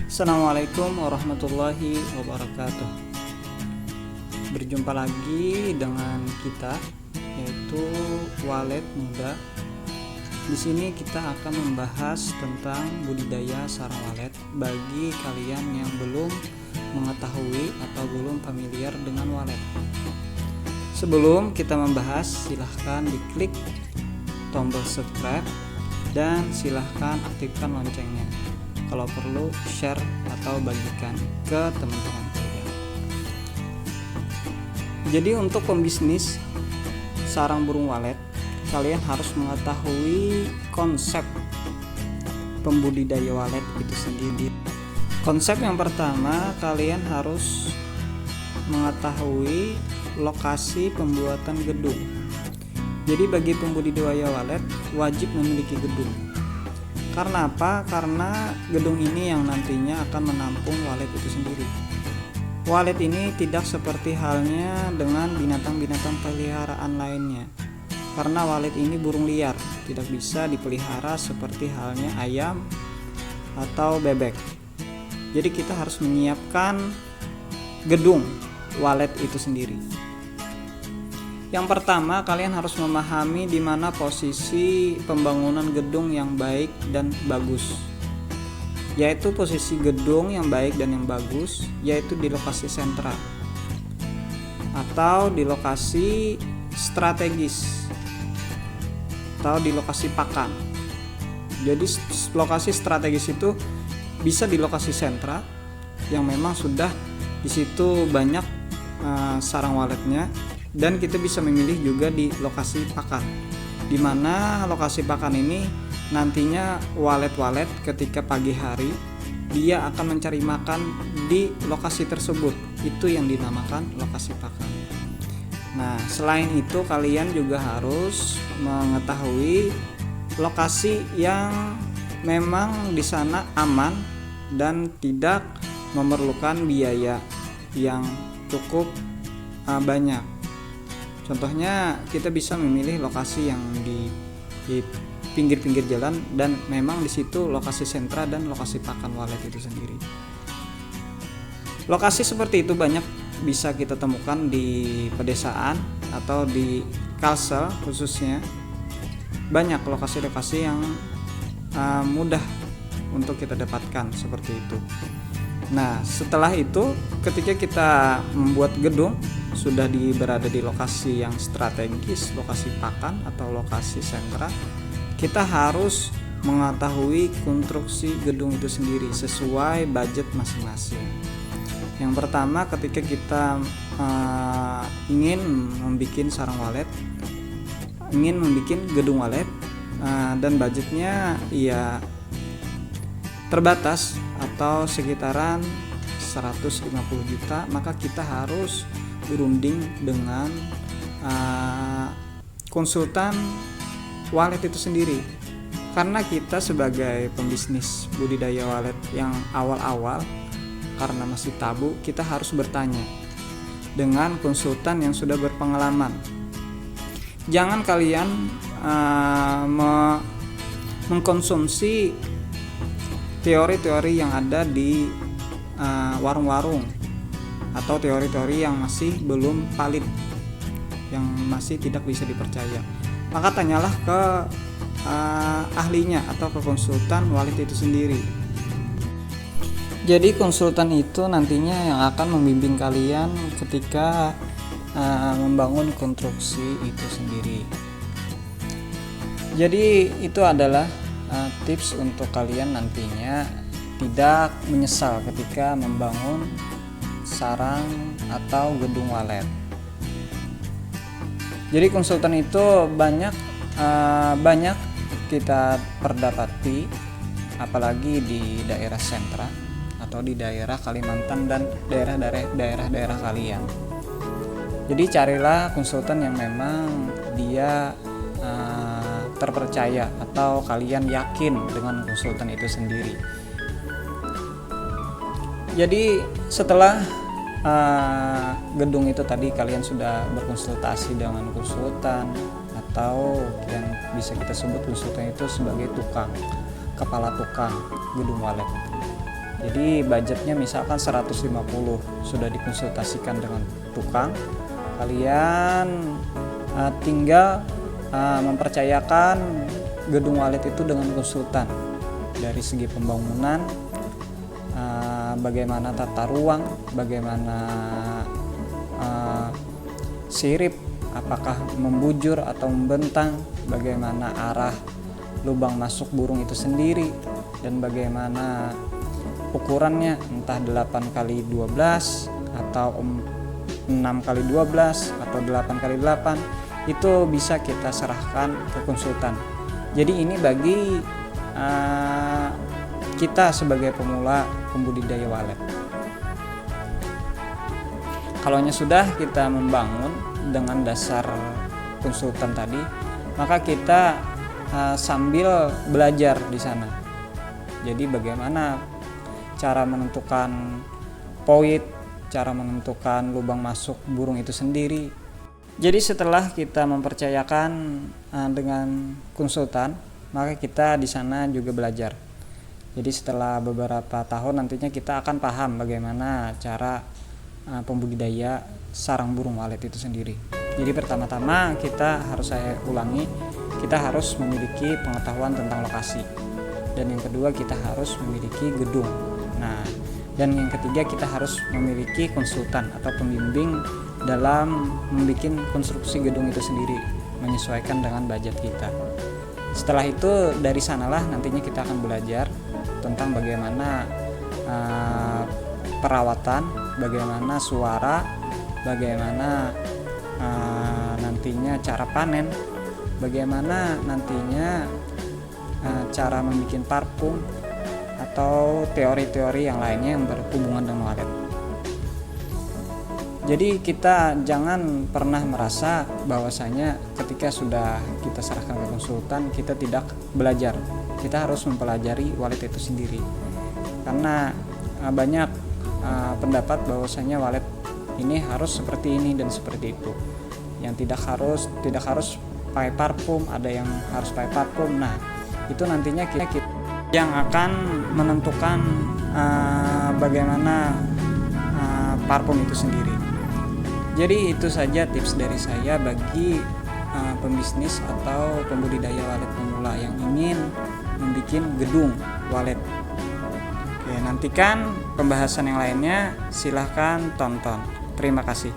Assalamualaikum warahmatullahi wabarakatuh. Berjumpa lagi dengan kita, yaitu Walet Muda. Di sini kita akan membahas tentang budidaya sarang walet bagi kalian yang belum mengetahui atau belum familiar dengan walet. Sebelum kita membahas, silahkan diklik tombol subscribe dan silahkan aktifkan loncengnya. Kalau perlu share atau bagikan ke teman-teman kalian. Jadi untuk pembisnis sarang burung walet, kalian harus mengetahui konsep pembudidaya walet itu sendiri. Konsep yang pertama, kalian harus mengetahui lokasi pembuatan gedung. Jadi bagi pembudidaya walet wajib memiliki gedung. Karena apa? Karena gedung ini yang nantinya akan menampung walet itu sendiri. Walet ini tidak seperti halnya dengan binatang-binatang peliharaan lainnya. Karena walet ini burung liar, tidak bisa dipelihara seperti halnya ayam atau bebek. Jadi kita harus menyiapkan gedung walet itu sendiri. Yang pertama, kalian harus memahami di mana posisi pembangunan gedung yang baik dan bagus. Yaitu posisi gedung yang baik dan yang bagus yaitu di lokasi sentral atau di lokasi strategis atau di lokasi pakan. Jadi lokasi strategis itu bisa di lokasi sentral yang memang sudah di situ banyak sarang waletnya. Dan kita bisa memilih juga di lokasi pakan, di mana lokasi pakan ini nantinya walet-walet ketika pagi hari dia akan mencari makan di lokasi tersebut. Itu yang dinamakan lokasi pakan. Nah, selain itu kalian juga harus mengetahui lokasi yang memang di sana aman dan tidak memerlukan biaya yang cukup banyak. Contohnya kita bisa memilih lokasi yang di pinggir-pinggir jalan dan memang di situ lokasi sentra dan lokasi pakan walet itu sendiri. Lokasi seperti itu banyak bisa kita temukan di pedesaan atau di kalsel khususnya. Banyak lokasi-lokasi yang mudah untuk kita dapatkan seperti itu. Nah, setelah itu ketika kita membuat gedung sudah berada di lokasi yang strategis, lokasi pakan atau lokasi sentra, kita harus mengetahui konstruksi gedung itu sendiri sesuai budget masing-masing. Yang pertama, ketika kita ingin membuat sarang walet, ingin membuat gedung walet dan budgetnya ya terbatas atau sekitaran 150 juta, maka kita harus berunding dengan konsultan walet itu sendiri. Karena kita sebagai pembisnis budidaya walet yang awal-awal, karena masih tabu, kita harus bertanya dengan konsultan yang sudah berpengalaman. Jangan kalian mengkonsumsi teori-teori yang ada di warung-warung atau teori-teori yang masih belum valid, yang masih tidak bisa dipercaya. Maka tanyalah ke ahlinya atau ke konsultan walet itu sendiri. Jadi konsultan itu nantinya yang akan membimbing kalian ketika membangun konstruksi itu sendiri. Jadi itu adalah tips untuk kalian nantinya tidak menyesal ketika membangun sarang atau gedung walet. Jadi konsultan itu banyak kita perdapati, apalagi di daerah sentra atau di daerah Kalimantan dan daerah-daerah kalian. Jadi carilah konsultan yang memang dia terpercaya atau kalian yakin dengan konsultan itu sendiri. Jadi setelah gedung itu tadi kalian sudah berkonsultasi dengan konsultan atau yang bisa kita sebut konsultan itu sebagai kepala tukang gedung walet. Jadi budgetnya misalkan 150, sudah dikonsultasikan dengan tukang, kalian tinggal mempercayakan gedung wallet itu dengan konsultan dari segi pembangunan, bagaimana tata ruang, bagaimana sirip, apakah membujur atau membentang, bagaimana arah lubang masuk burung itu sendiri, dan bagaimana ukurannya, entah 8x12 atau 6x12 atau 8x8, itu bisa kita serahkan ke konsultan. Jadi ini bagi kita sebagai pemula pembudidaya walet. Kalau sudah kita membangun dengan dasar konsultan tadi, maka kita sambil belajar di sana. Jadi bagaimana cara menentukan poin, cara menentukan lubang masuk burung itu sendiri. Jadi setelah kita mempercayakan dengan konsultan, maka kita di sana juga belajar. Jadi setelah beberapa tahun nantinya kita akan paham bagaimana cara pembudidaya sarang burung walet itu sendiri. Jadi pertama-tama saya ulangi, kita harus memiliki pengetahuan tentang lokasi. Dan yang kedua, kita harus memiliki gedung. Nah, dan yang ketiga, kita harus memiliki konsultan atau pembimbing dalam membuat konstruksi gedung itu sendiri, menyesuaikan dengan budget kita. Setelah itu, dari sanalah nantinya kita akan belajar tentang bagaimana perawatan, bagaimana suara, bagaimana nantinya cara panen, bagaimana nantinya cara membuat parfum, atau teori-teori yang lainnya yang berhubungan dengan walet. Jadi kita jangan pernah merasa bahwasanya ketika sudah kita serahkan ke konsultan kita tidak belajar. Kita harus mempelajari walet itu sendiri. Karena banyak pendapat bahwasanya walet ini harus seperti ini dan seperti itu. Yang tidak harus pakai parfum, ada yang harus pakai parfum. Nah, itu nantinya kita yang akan menentukan bagaimana parfum itu sendiri. Jadi itu saja tips dari saya bagi pembisnis atau pembudidaya walet pemula yang ingin membuat gedung walet. Oke, nantikan pembahasan yang lainnya, silahkan tonton. Terima kasih.